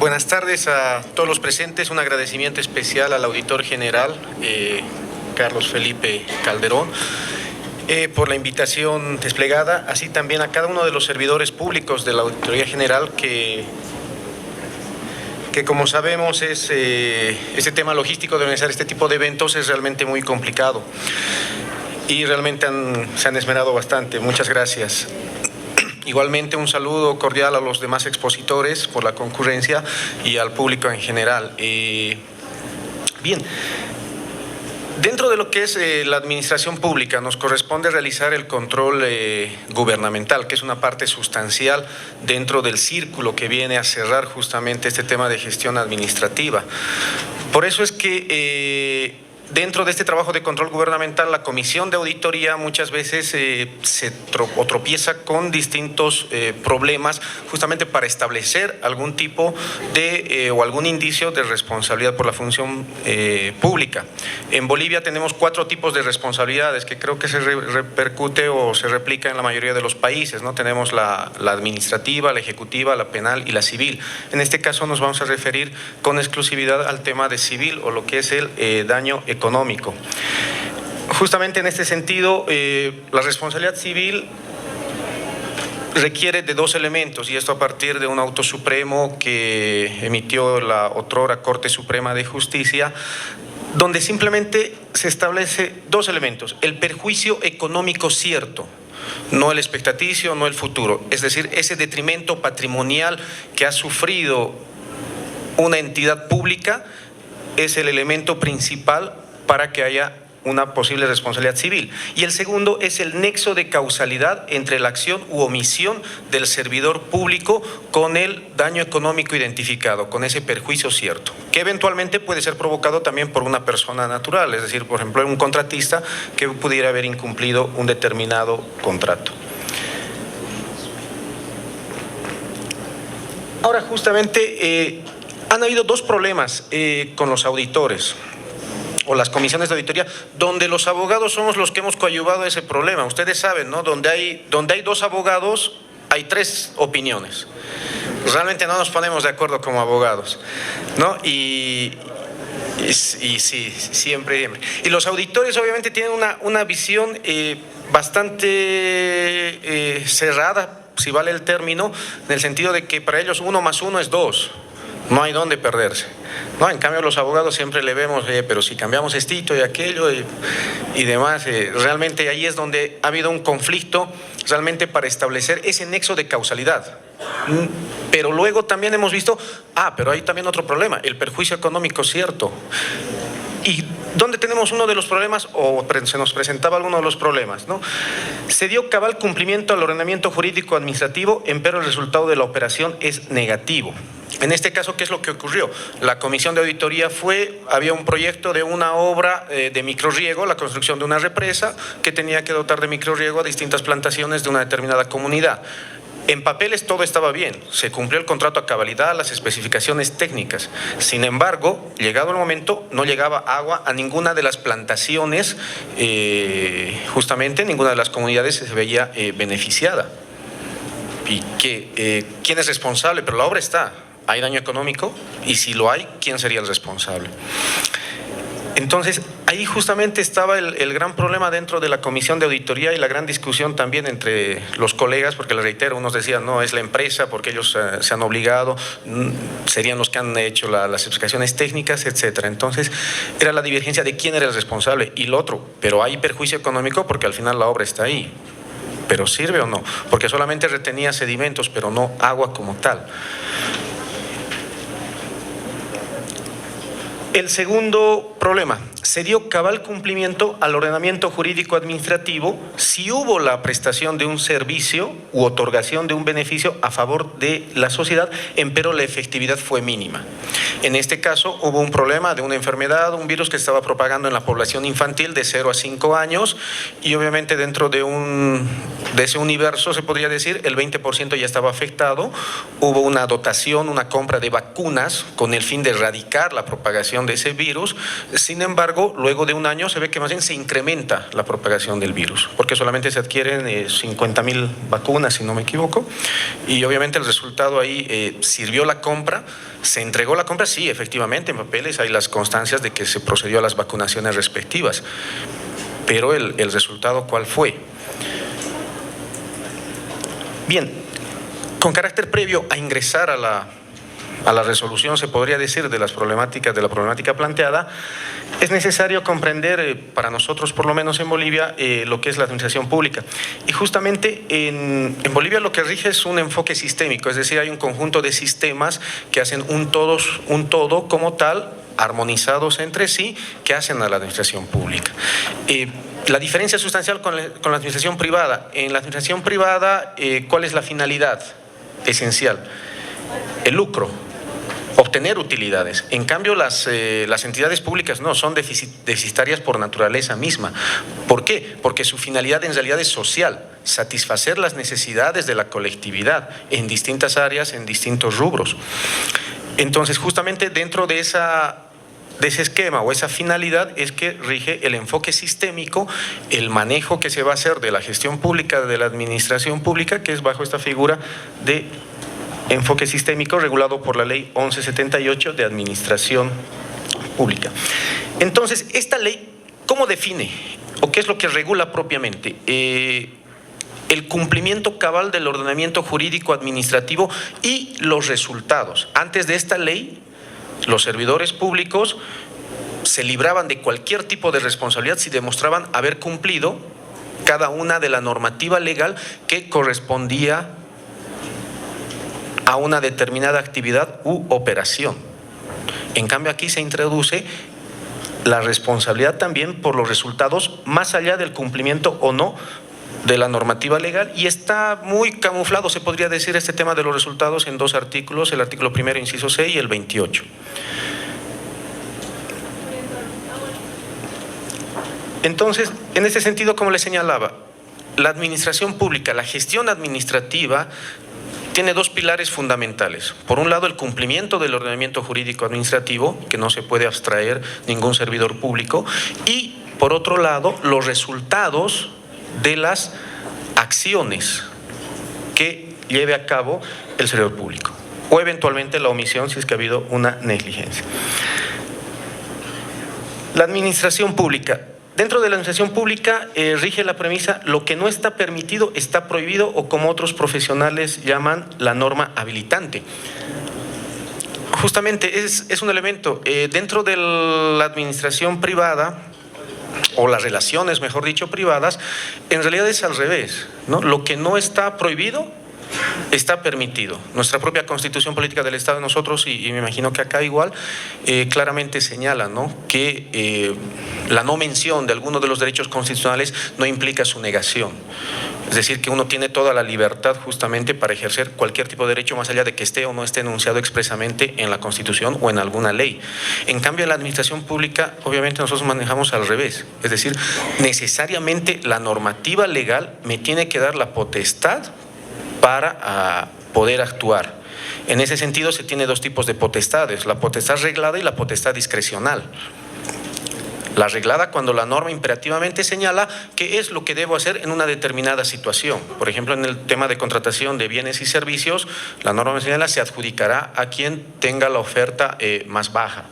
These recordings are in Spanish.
Buenas tardes a todos los presentes. Un agradecimiento especial al auditor general, Carlos Felipe Calderón, por la invitación desplegada, así también a cada uno de los servidores públicos de la Auditoría General que como sabemos este tema logístico de organizar este tipo de eventos es realmente muy complicado y realmente se han esmerado bastante. Muchas gracias. Igualmente un saludo cordial a los demás expositores por la concurrencia y al público en general. Bien, dentro de lo que es la administración pública nos corresponde realizar el control gubernamental, que es una parte sustancial dentro del círculo que viene a cerrar justamente este tema de gestión administrativa. Por eso es que dentro de este trabajo de control gubernamental, la Comisión de Auditoría muchas veces se tropieza con distintos problemas justamente para establecer algún tipo de o algún indicio de responsabilidad por la función pública. En Bolivia tenemos 4 tipos de responsabilidades que creo que se repercute o se replica en la mayoría de los países, ¿no? Tenemos la administrativa, la ejecutiva, la penal y la civil. En este caso nos vamos a referir con exclusividad al tema de civil o lo que es el daño económico. Justamente en este sentido, la responsabilidad civil requiere de 2 elementos, y esto a partir de un auto supremo que emitió la otrora Corte Suprema de Justicia, donde simplemente se establece 2 elementos: el perjuicio económico cierto, no el expectaticio, no el futuro, es decir, ese detrimento patrimonial que ha sufrido una entidad pública es el elemento principal para que haya una posible responsabilidad civil. Y el segundo es el nexo de causalidad entre la acción u omisión del servidor público con el daño económico identificado, con ese perjuicio cierto, que eventualmente puede ser provocado también por una persona natural, es decir, por ejemplo, un contratista que pudiera haber incumplido un determinado contrato. Ahora, justamente, han habido 2 problemas con los auditores o las comisiones de auditoría, donde los abogados somos los que hemos coadyuvado a ese problema. Ustedes saben, ¿no? Donde hay 2 abogados, hay 3 opiniones. Realmente no nos ponemos de acuerdo como abogados, ¿no? Y sí, siempre. Y los auditores obviamente tienen una visión bastante cerrada, si vale el término, en el sentido de que para ellos 1 más 1 es 2. No hay dónde perderse, ¿no? En cambio, los abogados siempre le vemos, pero si cambiamos esto y aquello y demás, realmente ahí es donde ha habido un conflicto realmente para establecer ese nexo de causalidad. Pero luego también hemos visto, pero hay también otro problema, el perjuicio económico cierto. ¿Y dónde tenemos uno de los problemas, o se nos presentaba alguno de los problemas, ¿no? Se dio cabal cumplimiento al ordenamiento jurídico administrativo, empero el resultado de la operación es negativo. En este caso, ¿qué es lo que ocurrió? La comisión de auditoría había un proyecto de una obra de microrriego, la construcción de una represa que tenía que dotar de microrriego a distintas plantaciones de una determinada comunidad. En papeles todo estaba bien, se cumplió el contrato a cabalidad, las especificaciones técnicas. Sin embargo, llegado el momento, no llegaba agua a ninguna de las plantaciones, justamente ninguna de las comunidades se veía beneficiada. ¿Y quién es responsable? Pero la obra está. ¿Hay daño económico? Y si lo hay, ¿quién sería el responsable? Entonces, ahí justamente estaba el gran problema dentro de la comisión de auditoría y la gran discusión también entre los colegas, porque les reitero, unos decían, no, es la empresa porque ellos se han obligado, serían los que han hecho las especificaciones técnicas, etcétera. Entonces, era la divergencia de quién era el responsable y el otro, pero hay perjuicio económico porque al final la obra está ahí. ¿Pero sirve o no? Porque solamente retenía sedimentos, pero no agua como tal. El segundo problema, se dio cabal cumplimiento al ordenamiento jurídico administrativo si hubo la prestación de un servicio u otorgación de un beneficio a favor de la sociedad, empero la efectividad fue mínima. En este caso hubo un problema de una enfermedad, un virus que estaba propagando en la población infantil de 0 a 5 años y obviamente dentro de ese universo, se podría decir, el 20% ya estaba afectado. Hubo una dotación, una compra de vacunas con el fin de erradicar la propagación propagación de ese virus. Sin embargo, luego de un año se ve que más bien se incrementa la propagación del virus, porque solamente se adquieren 50.000 vacunas, si no me equivoco, y obviamente el resultado ahí sirvió la compra. ¿Se entregó la compra? Sí, efectivamente, en papeles hay las constancias de que se procedió a las vacunaciones respectivas, pero el resultado, ¿cuál fue? Bien, con carácter previo a ingresar a la resolución, se podría decir, de la problemática planteada, es necesario comprender, para nosotros por lo menos en Bolivia, lo que es la administración pública. Y justamente en Bolivia lo que rige es un enfoque sistémico, es decir, hay un conjunto de sistemas que hacen un todo como tal, armonizados entre sí, que hacen a la administración pública. La diferencia sustancial con la administración privada. En la administración privada, ¿cuál es la finalidad esencial? El lucro, obtener utilidades. En cambio, las entidades públicas no, son deficitarias por naturaleza misma. ¿Por qué? Porque su finalidad en realidad es social, satisfacer las necesidades de la colectividad en distintas áreas, en distintos rubros. Entonces, justamente dentro de ese esquema o esa finalidad es que rige el enfoque sistémico, el manejo que se va a hacer de la gestión pública, de la administración pública, que es bajo esta figura de enfoque sistémico regulado por la Ley 1178 de Administración Pública. Entonces, esta ley, ¿cómo define o qué es lo que regula propiamente? El cumplimiento cabal del ordenamiento jurídico administrativo y los resultados. Antes de esta ley, los servidores públicos se libraban de cualquier tipo de responsabilidad si demostraban haber cumplido cada una de la normativa legal que correspondía a una determinada actividad u operación. En cambio, aquí se introduce la responsabilidad también por los resultados, más allá del cumplimiento o no de la normativa legal, y está muy camuflado, se podría decir, este tema de los resultados en dos artículos, el artículo 1, inciso C, y el 28. Entonces, en ese sentido, como les señalaba, la administración pública, la gestión administrativa, tiene dos pilares fundamentales. Por un lado, el cumplimiento del ordenamiento jurídico administrativo, que no se puede abstraer ningún servidor público, y por otro lado, los resultados de las acciones que lleve a cabo el servidor público, o eventualmente la omisión si es que ha habido una negligencia. La administración pública. Dentro de la administración pública rige la premisa: lo que no está permitido está prohibido, o como otros profesionales llaman, la norma habilitante. Justamente es un elemento dentro de la administración privada, o las relaciones, mejor dicho, privadas, en realidad es al revés, ¿no? Lo que no está prohibido está permitido. Nuestra propia Constitución Política del Estado, nosotros, y me imagino que acá igual, claramente señala, ¿no?, que la no mención de alguno de los derechos constitucionales no implica su negación. Es decir, que uno tiene toda la libertad justamente para ejercer cualquier tipo de derecho, más allá de que esté o no esté enunciado expresamente en la Constitución o en alguna ley. En cambio, en la administración pública, obviamente nosotros manejamos al revés. Es decir, necesariamente la normativa legal me tiene que dar la potestad para poder actuar. En ese sentido, se tiene dos tipos de potestades: la potestad reglada y la potestad discrecional. La reglada, cuando la norma imperativamente señala qué es lo que debo hacer en una determinada situación. Por ejemplo, en el tema de contratación de bienes y servicios, la norma me señala: se adjudicará a quien tenga la oferta más baja.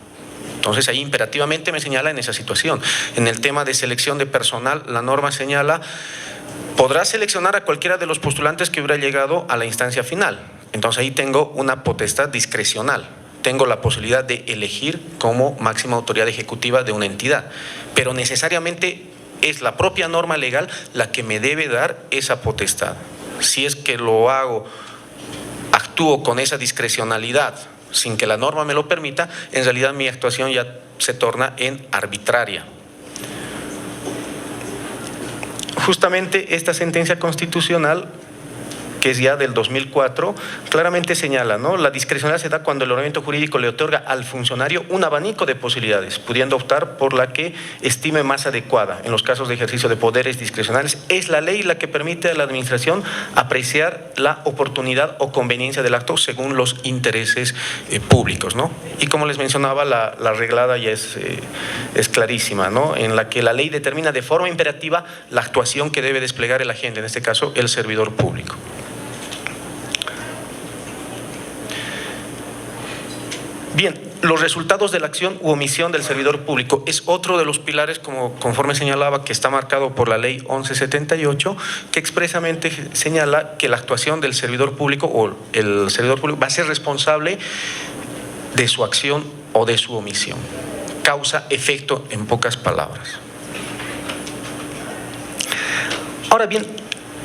Entonces, ahí imperativamente me señala en esa situación. En el tema de selección de personal, la norma señala: podrá seleccionar a cualquiera de los postulantes que hubiera llegado a la instancia final. Entonces, ahí tengo una potestad discrecional. Tengo la posibilidad de elegir como máxima autoridad ejecutiva de una entidad, pero necesariamente es la propia norma legal la que me debe dar esa potestad. Si es que lo hago, actúo con esa discrecionalidad sin que la norma me lo permita, en realidad mi actuación ya se torna en arbitraria. Justamente esta sentencia constitucional que es ya del 2004, claramente señala, ¿no? La discrecionalidad se da cuando el ordenamiento jurídico le otorga al funcionario un abanico de posibilidades, pudiendo optar por la que estime más adecuada. En los casos de ejercicio de poderes discrecionales, es la ley la que permite a la administración apreciar la oportunidad o conveniencia del acto según los intereses públicos, ¿no? Y como les mencionaba, la reglada ya es clarísima, ¿no? En la que la ley determina de forma imperativa la actuación que debe desplegar el agente, en este caso el servidor público. Bien, los resultados de la acción u omisión del servidor público es otro de los pilares, conforme señalaba, que está marcado por la ley 1178, que expresamente señala que la actuación del servidor público o el servidor público va a ser responsable de su acción o de su omisión. Causa, efecto, en pocas palabras. Ahora bien,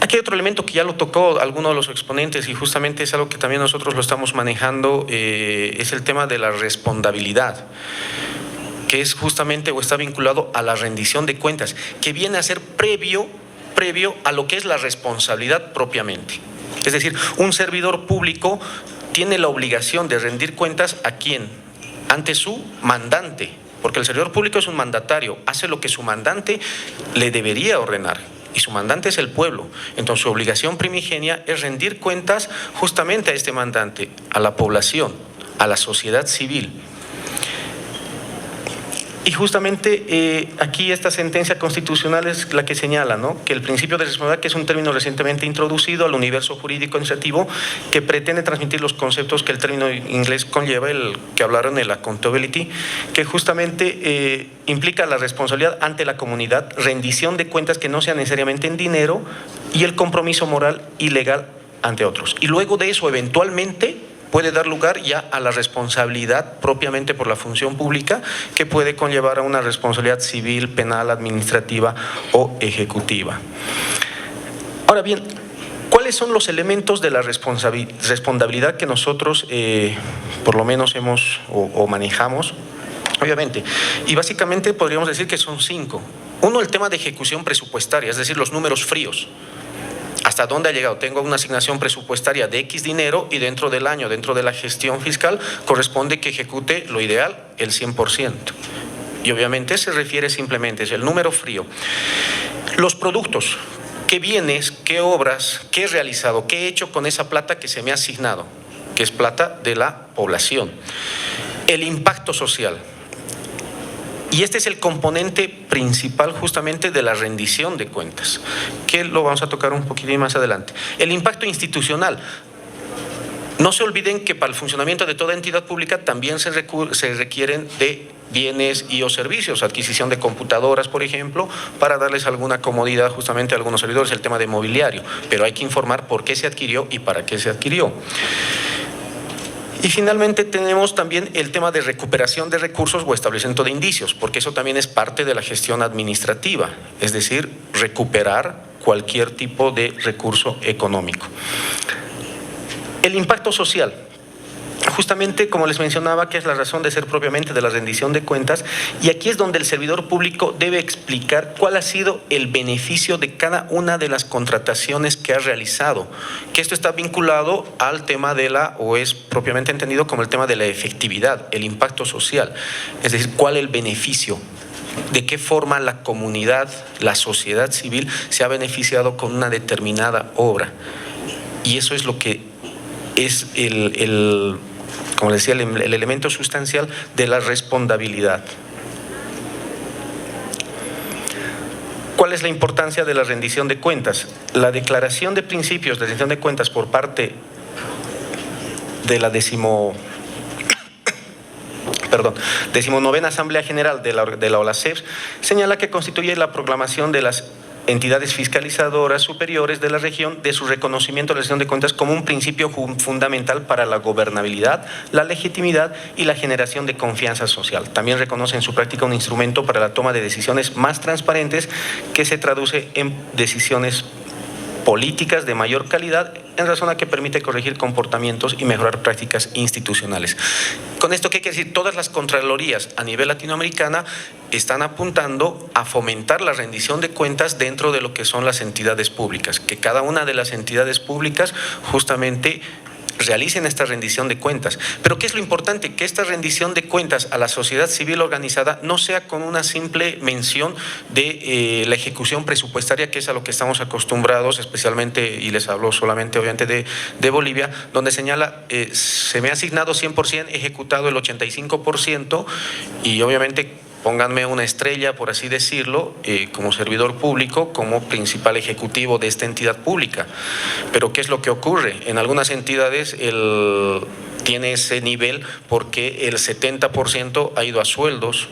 aquí hay otro elemento que ya lo tocó alguno de los exponentes y justamente es algo que también nosotros lo estamos manejando, es el tema de la responsabilidad, que es justamente o está vinculado a la rendición de cuentas, que viene a ser previo a lo que es la responsabilidad propiamente. Es decir, un servidor público tiene la obligación de rendir cuentas ¿a quién? Ante su mandante, porque el servidor público es un mandatario, hace lo que su mandante le debería ordenar. Y su mandante es el pueblo. Entonces su obligación primigenia es rendir cuentas justamente a este mandante, a la población, a la sociedad civil. Y justamente aquí esta sentencia constitucional es la que señala, ¿no?, que el principio de responsabilidad, que es un término recientemente introducido al universo jurídico administrativo, que pretende transmitir los conceptos que el término inglés conlleva, el que hablaron de la accountability, que justamente implica la responsabilidad ante la comunidad, rendición de cuentas que no sean necesariamente en dinero y el compromiso moral y legal ante otros. Y luego de eso, eventualmente, puede dar lugar ya a la responsabilidad propiamente por la función pública, que puede conllevar a una responsabilidad civil, penal, administrativa o ejecutiva. Ahora bien, ¿cuáles son los elementos de la responsabilidad que nosotros por lo menos hemos o manejamos? Obviamente, y básicamente podríamos decir que son 5. Uno, el tema de ejecución presupuestaria, es decir, los números fríos. ¿Hasta dónde ha llegado? Tengo una asignación presupuestaria de X dinero y dentro del año, dentro de la gestión fiscal, corresponde que ejecute lo ideal, el 100%. Y obviamente se refiere simplemente, es el número frío. Los productos, ¿qué bienes, qué obras, qué he realizado, qué he hecho con esa plata que se me ha asignado? Que es plata de la población. El impacto social. Y este es el componente principal justamente de la rendición de cuentas, que lo vamos a tocar un poquitín más adelante. El impacto institucional. No se olviden que para el funcionamiento de toda entidad pública también se requieren de bienes y o servicios, adquisición de computadoras, por ejemplo, para darles alguna comodidad justamente a algunos servidores, el tema de mobiliario, pero hay que informar por qué se adquirió y para qué se adquirió. Y finalmente tenemos también el tema de recuperación de recursos o establecimiento de indicios, porque eso también es parte de la gestión administrativa, es decir, recuperar cualquier tipo de recurso económico. El impacto social. Justamente, como les mencionaba, que es la razón de ser propiamente de la rendición de cuentas, y aquí es donde el servidor público debe explicar cuál ha sido el beneficio de cada una de las contrataciones que ha realizado, que esto está vinculado al tema de o es propiamente entendido como el tema de la efectividad, el impacto social, es decir, cuál es el beneficio, de qué forma la comunidad, la sociedad civil se ha beneficiado con una determinada obra. Y eso es lo que es como decía, el elemento sustancial de la responsabilidad. ¿Cuál es la importancia de la rendición de cuentas? La declaración de principios de rendición de cuentas por parte de la 19ª Asamblea General de la OLACEF señala que constituye la proclamación de las entidades fiscalizadoras superiores de la región de su reconocimiento de la rendición de cuentas como un principio fundamental para la gobernabilidad, la legitimidad y la generación de confianza social. También reconoce en su práctica un instrumento para la toma de decisiones más transparentes que se traduce en decisiones políticas de mayor calidad en razón a que permite corregir comportamientos y mejorar prácticas institucionales. Con esto, ¿qué quiere decir? Todas las contralorías a nivel latinoamericana están apuntando a fomentar la rendición de cuentas dentro de lo que son las entidades públicas, que cada una de las entidades públicas justamente realicen esta rendición de cuentas. Pero ¿qué es lo importante? Que esta rendición de cuentas a la sociedad civil organizada no sea con una simple mención de la ejecución presupuestaria, que es a lo que estamos acostumbrados, especialmente, y les hablo solamente obviamente de Bolivia, donde señala, se me ha asignado 100%, ejecutado el 85%, y obviamente pónganme una estrella, por así decirlo, como servidor público, como principal ejecutivo de esta entidad pública. Pero ¿qué es lo que ocurre? En algunas entidades tiene ese nivel porque el 70% ha ido a sueldos,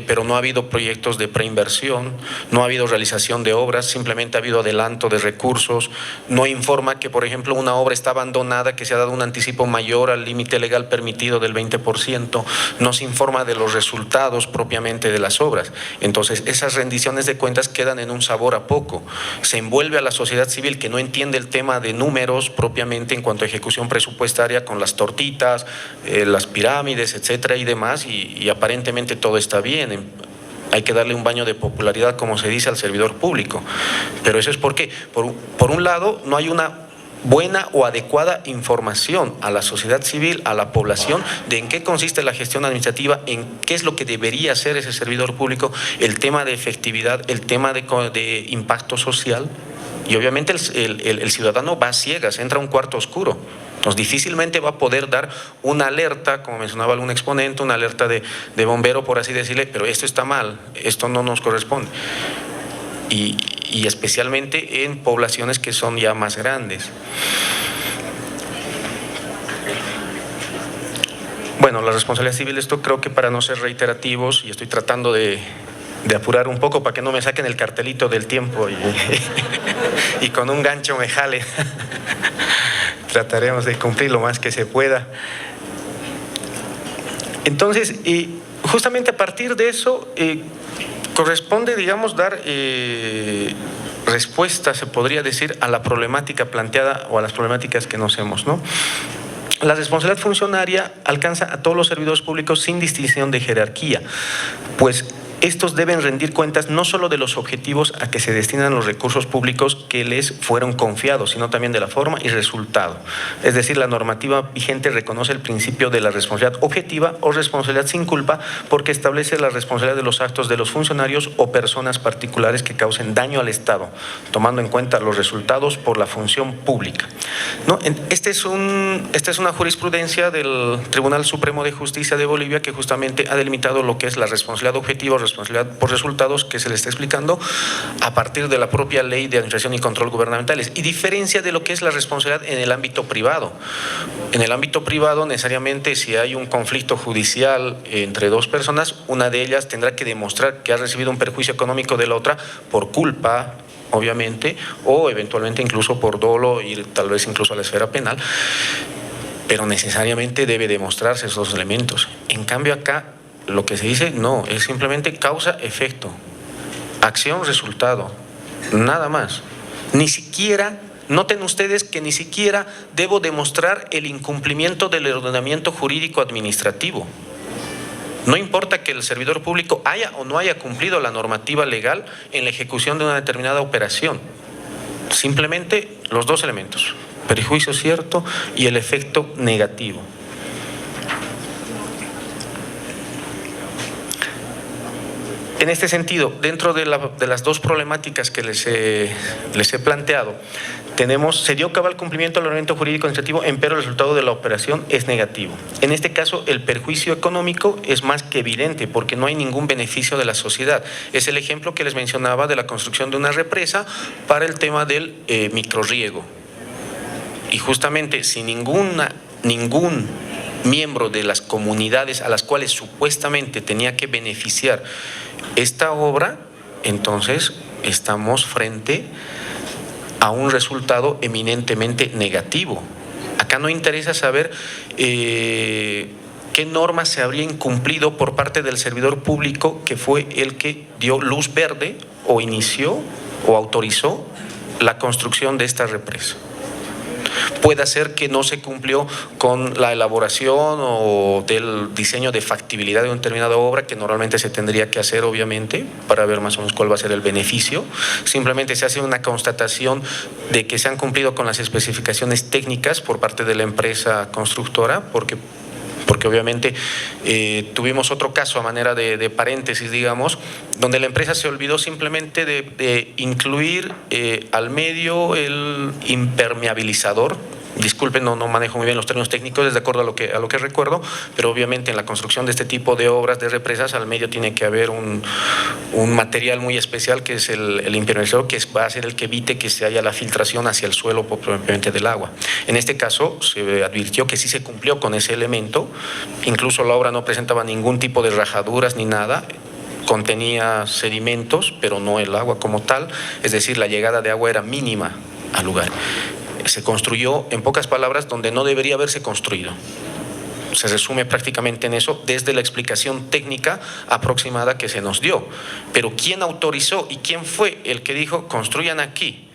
pero no ha habido proyectos de preinversión, no ha habido realización de obras, simplemente ha habido adelanto de recursos, no informa que, por ejemplo, una obra está abandonada, que se ha dado un anticipo mayor al límite legal permitido del 20%, no se informa de los resultados propiamente de las obras. Entonces, esas rendiciones de cuentas quedan en un sabor a poco. Se envuelve a la sociedad civil que no entiende el tema de números propiamente en cuanto a ejecución presupuestaria, con las tortitas, las pirámides, etcétera y demás, y aparentemente todo está bien. Hay que darle un baño de popularidad, como se dice, al servidor público. Pero eso es porque, por un lado, no hay una buena o adecuada información a la sociedad civil, a la población, de en qué consiste la gestión administrativa, en qué es lo que debería hacer ese servidor público, el tema de efectividad, el tema de impacto social. Y obviamente el ciudadano va a ciegas, entra a un cuarto oscuro. Entonces, difícilmente va a poder dar una alerta, como mencionaba algún exponente, una alerta de bombero, por así decirle, pero esto está mal, esto no nos corresponde. Y especialmente en poblaciones que son ya más grandes. Bueno, la responsabilidad civil, esto creo que, para no ser reiterativos, y estoy tratando de apurar un poco para que no me saquen el cartelito del tiempo y con un gancho me jale. Trataremos de cumplir lo más que se pueda. Entonces, justamente a partir de eso, corresponde, digamos, dar respuesta, se podría decir, a la problemática planteada o a las problemáticas que nos hemos, ¿no? La responsabilidad funcionaria alcanza a todos los servidores públicos sin distinción de jerarquía, pues estos deben rendir cuentas no solo de los objetivos a que se destinan los recursos públicos que les fueron confiados, sino también de la forma y resultado. Es decir, la normativa vigente reconoce el principio de la responsabilidad objetiva o responsabilidad sin culpa, porque establece la responsabilidad de los actos de los funcionarios o personas particulares que causen daño al Estado, tomando en cuenta los resultados por la función pública, ¿no? Esta es una jurisprudencia del Tribunal Supremo de Justicia de Bolivia, que justamente ha delimitado lo que es la responsabilidad objetiva o responsabilidad por resultados, que se le está explicando a partir de la propia Ley de Administración y Control Gubernamentales, y diferencia de lo que es la responsabilidad en el ámbito privado. En el ámbito privado, necesariamente, si hay un conflicto judicial entre dos personas, una de ellas tendrá que demostrar que ha recibido un perjuicio económico de la otra por culpa, obviamente, o eventualmente incluso por dolo, y tal vez incluso a la esfera penal, pero necesariamente debe demostrarse esos elementos. En cambio, acá lo que se dice no, es simplemente causa-efecto, acción-resultado, nada más. Ni siquiera, noten ustedes que ni siquiera debo demostrar el incumplimiento del ordenamiento jurídico administrativo. No importa que el servidor público haya o no haya cumplido la normativa legal en la ejecución de una determinada operación. Simplemente los dos elementos, perjuicio cierto y el efecto negativo. En este sentido, dentro de las dos problemáticas que les he planteado, se dio cabal cumplimiento del ordenamiento jurídico administrativo, pero el resultado de la operación es negativo. En este caso, el perjuicio económico es más que evidente, porque no hay ningún beneficio de la sociedad. Es el ejemplo que les mencionaba de la construcción de una represa para el tema del microrriego. Y justamente, si ningún miembro de las comunidades a las cuales supuestamente tenía que beneficiar esta obra, entonces estamos frente a un resultado eminentemente negativo. Acá no interesa saber qué normas se habría incumplido por parte del servidor público, que fue el que dio luz verde o inició o autorizó la construcción de esta represa. Puede ser que no se cumplió con la elaboración o del diseño de factibilidad de una determinada obra, que normalmente se tendría que hacer, obviamente, para ver más o menos cuál va a ser el beneficio. Simplemente se hace una constatación de que se han cumplido con las especificaciones técnicas por parte de la empresa constructora, porque obviamente tuvimos otro caso a manera de paréntesis, digamos, donde la empresa se olvidó simplemente de incluir al medio el impermeabilizador. Disculpen, no manejo muy bien los términos técnicos, es de acuerdo a lo que recuerdo, pero obviamente en la construcción de este tipo de obras de represas al medio tiene que haber un material muy especial, que es el impermeabilizador, que va a ser el que evite que se haya la filtración hacia el suelo propiamente del agua. En este caso se advirtió que sí se cumplió con ese elemento, incluso la obra no presentaba ningún tipo de rajaduras ni nada, contenía sedimentos, pero no el agua como tal, es decir, la llegada de agua era mínima al lugar. Se construyó, en pocas palabras, donde no debería haberse construido. Se resume prácticamente en eso, desde la explicación técnica aproximada que se nos dio. Pero ¿quién autorizó y quién fue el que dijo construyan aquí?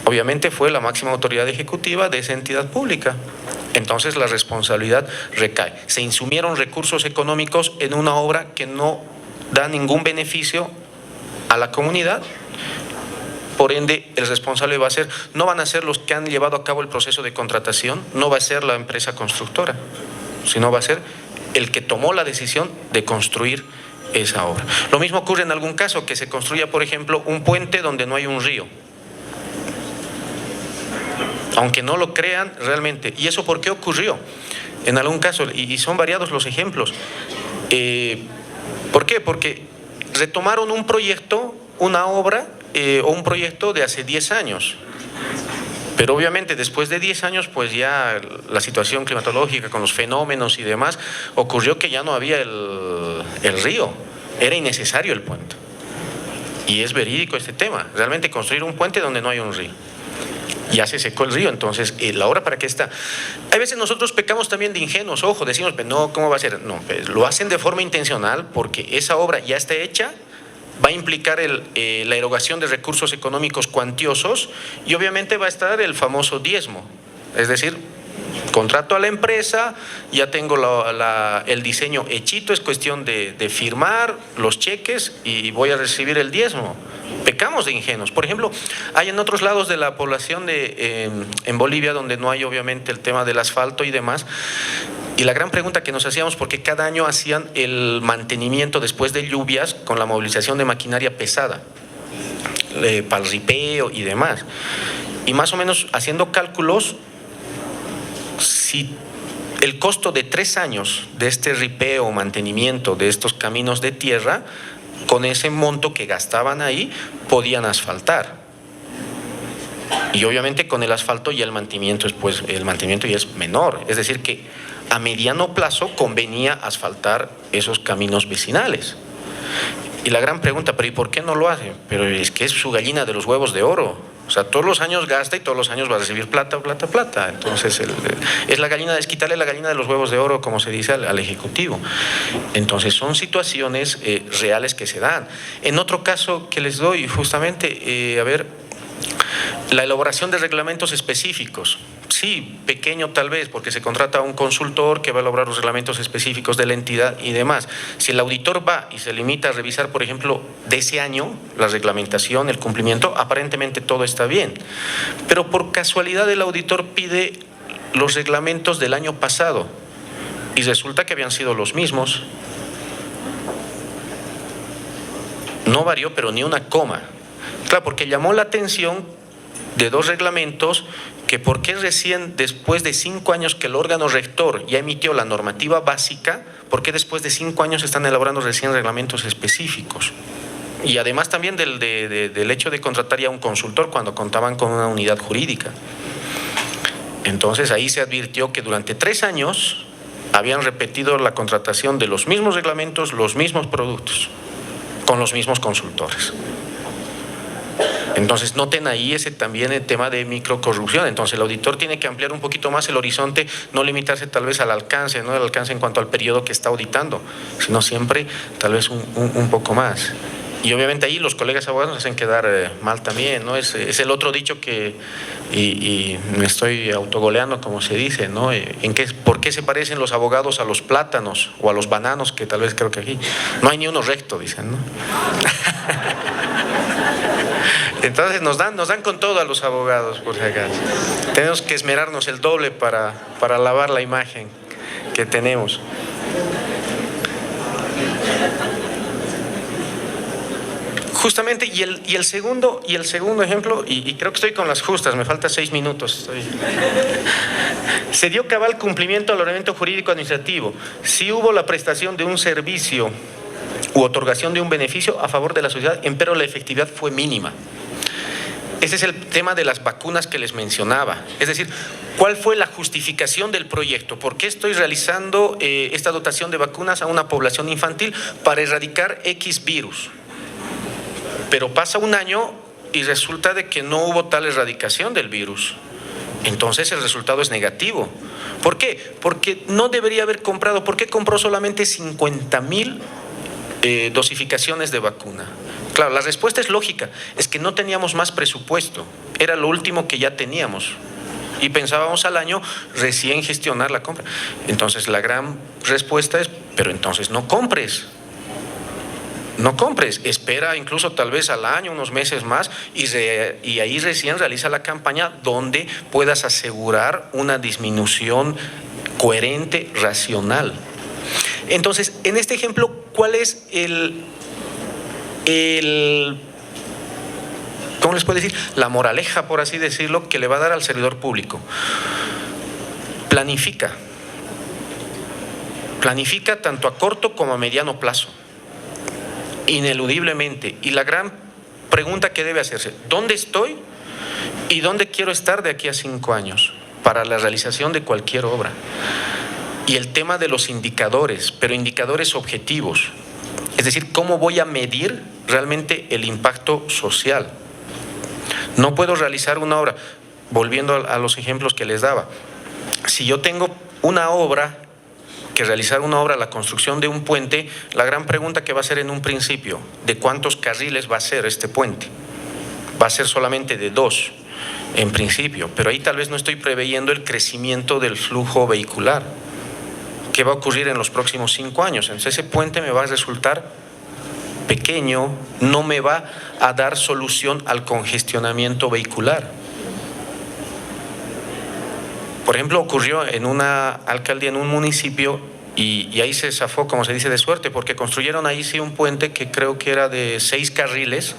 Obviamente fue la máxima autoridad ejecutiva de esa entidad pública. Entonces la responsabilidad recae. Se insumieron recursos económicos en una obra que no da ningún beneficio a la comunidad. Por ende, el responsable no van a ser los que han llevado a cabo el proceso de contratación, no va a ser la empresa constructora, sino va a ser el que tomó la decisión de construir esa obra. Lo mismo ocurre en algún caso, que se construya, por ejemplo, un puente donde no hay un río. Aunque no lo crean realmente. ¿Y eso por qué ocurrió? En algún caso, y son variados los ejemplos. ¿Por qué? Porque retomaron un proyecto, una obra, o un proyecto de hace 10 años. Pero obviamente después de 10 años, pues ya la situación climatológica con los fenómenos y demás, ocurrió que ya no había el río, era innecesario el puente. Y es verídico este tema, realmente construir un puente donde no hay un río. Ya se secó el río, entonces, ¿la obra para qué está? Hay veces nosotros pecamos también de ingenuos, ojo, decimos, no, ¿cómo va a ser? No, pues, lo hacen de forma intencional porque esa obra ya está hecha, va a implicar la erogación de recursos económicos cuantiosos y obviamente va a estar el famoso diezmo. Es decir, contrato a la empresa, ya tengo el diseño hechito, es cuestión de firmar los cheques y voy a recibir el diezmo. Pecamos de ingenuos. Por ejemplo, hay en otros lados de la población en Bolivia donde no hay obviamente el tema del asfalto y demás. Y la gran pregunta que nos hacíamos, porque cada año hacían el mantenimiento después de lluvias con la movilización de maquinaria pesada, para el ripeo y demás. Y más o menos haciendo cálculos, si el costo de 3 años de este ripeo o mantenimiento de estos caminos de tierra, con ese monto que gastaban ahí, podían asfaltar. Y obviamente con el asfalto ya el mantenimiento ya es menor. Es decir que a mediano plazo convenía asfaltar esos caminos vecinales. Y la gran pregunta, ¿pero y por qué no lo hacen? Pero es que es su gallina de los huevos de oro. O sea, todos los años gasta y todos los años va a recibir plata. Entonces, es quitarle la gallina de los huevos de oro, como se dice al Ejecutivo. Entonces, son situaciones reales que se dan. En otro caso que les doy, justamente, la elaboración de reglamentos específicos. Sí, pequeño tal vez, porque se contrata a un consultor que va a elaborar los reglamentos específicos de la entidad y demás. Si el auditor va y se limita a revisar, por ejemplo, de ese año, la reglamentación, el cumplimiento, aparentemente todo está bien. Pero por casualidad el auditor pide los reglamentos del año pasado y resulta que habían sido los mismos. No varió, pero ni una coma. Claro, porque llamó la atención de 2 reglamentos que por qué recién después de 5 años que el órgano rector ya emitió la normativa básica, por qué después de 5 años están elaborando recién reglamentos específicos. Y además también del hecho de contratar ya un consultor cuando contaban con una unidad jurídica. Entonces ahí se advirtió que durante 3 años habían repetido la contratación de los mismos reglamentos, los mismos productos, con los mismos consultores. Entonces noten ahí también el tema de microcorrupción. Entonces el auditor tiene que ampliar un poquito más el horizonte, no limitarse tal vez al alcance, no el alcance en cuanto al periodo que está auditando, sino siempre tal vez un poco más. Y obviamente ahí los colegas abogados nos hacen quedar mal también, ¿no? Es el otro dicho que, y me estoy autogoleando, como se dice, ¿no? ¿Por qué se parecen los abogados a los plátanos o a los bananos, que tal vez creo que aquí? No hay ni uno recto, dicen, ¿no? Entonces nos dan con todo a los abogados, por si acaso. Tenemos que esmerarnos el doble para lavar la imagen que tenemos. Justamente, y el segundo ejemplo, y creo que estoy con las justas, me falta 6 minutos. Se dio cabal cumplimiento al ordenamiento jurídico administrativo. Sí hubo la prestación de un servicio u otorgación de un beneficio a favor de la sociedad, empero la efectividad fue mínima. Ese es el tema de las vacunas que les mencionaba. Es decir, ¿cuál fue la justificación del proyecto? ¿Por qué estoy realizando esta dotación de vacunas a una población infantil para erradicar X virus? Pero pasa un año y resulta de que no hubo tal erradicación del virus. Entonces el resultado es negativo. ¿Por qué? Porque no debería haber comprado. ¿Por qué compró solamente 50,000 dosificaciones de vacuna? Claro, la respuesta es lógica, es que no teníamos más presupuesto, era lo último que ya teníamos y pensábamos al año recién gestionar la compra. Entonces la gran respuesta es, pero entonces no compres, espera incluso tal vez al año, unos meses más y ahí recién realiza la campaña donde puedas asegurar una disminución coherente, racional. Entonces, en este ejemplo, ¿cuál es ¿cómo les puedo decir? La moraleja, por así decirlo, que le va a dar al servidor público. Planifica tanto a corto como a mediano plazo, ineludiblemente. Y la gran pregunta que debe hacerse, ¿dónde estoy y dónde quiero estar de aquí a 5 años para la realización de cualquier obra? Y el tema de los indicadores, pero indicadores objetivos. Es decir, ¿cómo voy a medir realmente el impacto social? No puedo realizar una obra, volviendo a los ejemplos que les daba. Si yo tengo una obra, que realizar una obra, la construcción de un puente, la gran pregunta que va a ser en un principio, ¿de cuántos carriles va a ser este puente? Va a ser solamente de 2, en principio, pero ahí tal vez no estoy preveyendo el crecimiento del flujo vehicular. ¿Qué va a ocurrir en los próximos 5 años? Entonces ese puente me va a resultar pequeño, no me va a dar solución al congestionamiento vehicular. Por ejemplo, ocurrió en una alcaldía, en un municipio, y ahí se zafó, como se dice, de suerte, porque construyeron ahí sí un puente que creo que era de 6 carriles,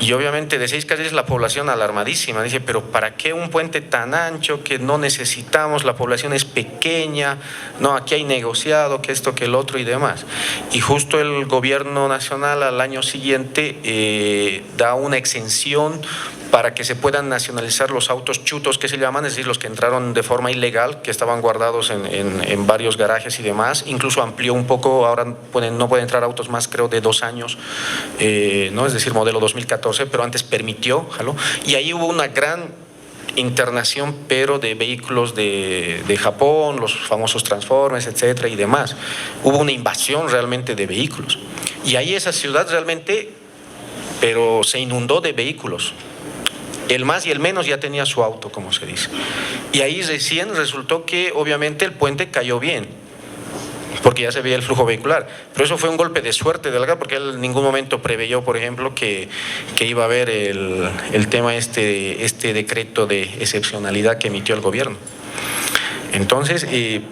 y obviamente de 6 carriles la población alarmadísima, dice, pero ¿para qué un puente tan ancho que no necesitamos? La población es pequeña, no, aquí hay negociado, que esto, que el otro y demás. Y justo el gobierno nacional al año siguiente da una exención para que se puedan nacionalizar los autos chutos, que se llaman, es decir, los que entraron de forma ilegal, que estaban guardados en varios garajes y demás. Incluso amplió un poco, ahora no pueden entrar autos más, creo, de 2 años, ¿no? Es decir, modelo 2014, pero antes permitió, ¿jaló? Y ahí hubo una gran internación, pero de vehículos de Japón, los famosos Transformers, etcétera, y demás. Hubo una invasión realmente de vehículos. Y ahí esa ciudad realmente, pero se inundó de vehículos. El más y el menos ya tenía su auto, como se dice. Y ahí recién resultó que obviamente el puente cayó bien, porque ya se veía el flujo vehicular. Pero eso fue un golpe de suerte del GAP, porque él en ningún momento preveyó, por ejemplo, que iba a haber el tema este decreto de excepcionalidad que emitió el gobierno. Entonces,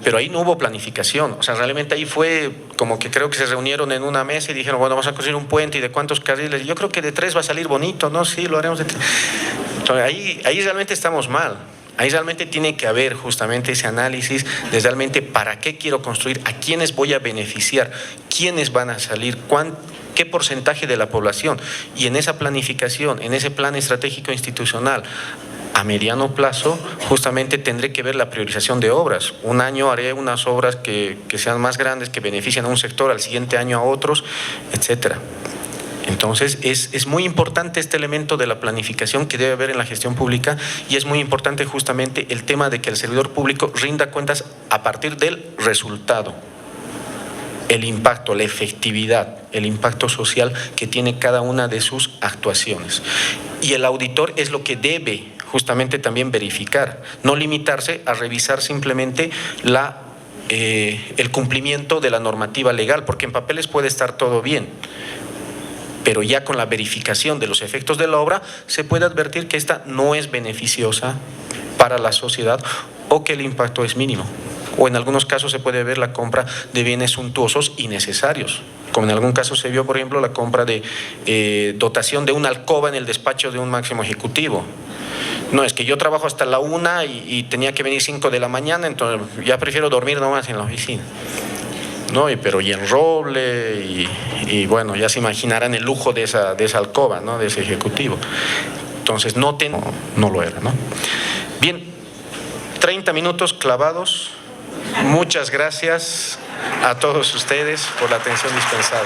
pero ahí no hubo planificación, o sea, realmente ahí fue como que creo que se reunieron en una mesa y dijeron, bueno, vamos a construir un puente, ¿y de cuántos carriles? Yo creo que de 3 va a salir bonito, ¿no? Sí, lo haremos de 3. Entonces, ahí realmente estamos mal. Ahí realmente tiene que haber justamente ese análisis de realmente para qué quiero construir, a quiénes voy a beneficiar, quiénes van a salir, qué porcentaje de la población. Y en esa planificación, en ese plan estratégico institucional, a mediano plazo, justamente tendré que ver la priorización de obras. Un año haré unas obras que sean más grandes, que beneficien a un sector, al siguiente año a otros, etcétera. Entonces, es muy importante este elemento de la planificación que debe haber en la gestión pública, y es muy importante justamente el tema de que el servidor público rinda cuentas a partir del resultado. el impacto, la efectividad, el impacto social que tiene cada una de sus actuaciones. Y el auditor es lo que debe justamente también verificar, no limitarse a revisar simplemente el cumplimiento de la normativa legal, porque en papeles puede estar todo bien, pero ya con la verificación de los efectos de la obra se puede advertir que esta no es beneficiosa para la sociedad o que el impacto es mínimo. O en algunos casos se puede ver la compra de bienes suntuosos innecesarios, como en algún caso se vio, por ejemplo, la compra de dotación de una alcoba en el despacho de un máximo ejecutivo. No, es que yo trabajo hasta la 1 y tenía que venir 5 de la mañana, entonces ya prefiero dormir nomás en la oficina. No, pero y el roble, y bueno, ya se imaginarán el lujo de esa alcoba, ¿no? De ese ejecutivo. Entonces, no lo era, ¿no? Bien, 30 minutos clavados. Muchas gracias a todos ustedes por la atención dispensada.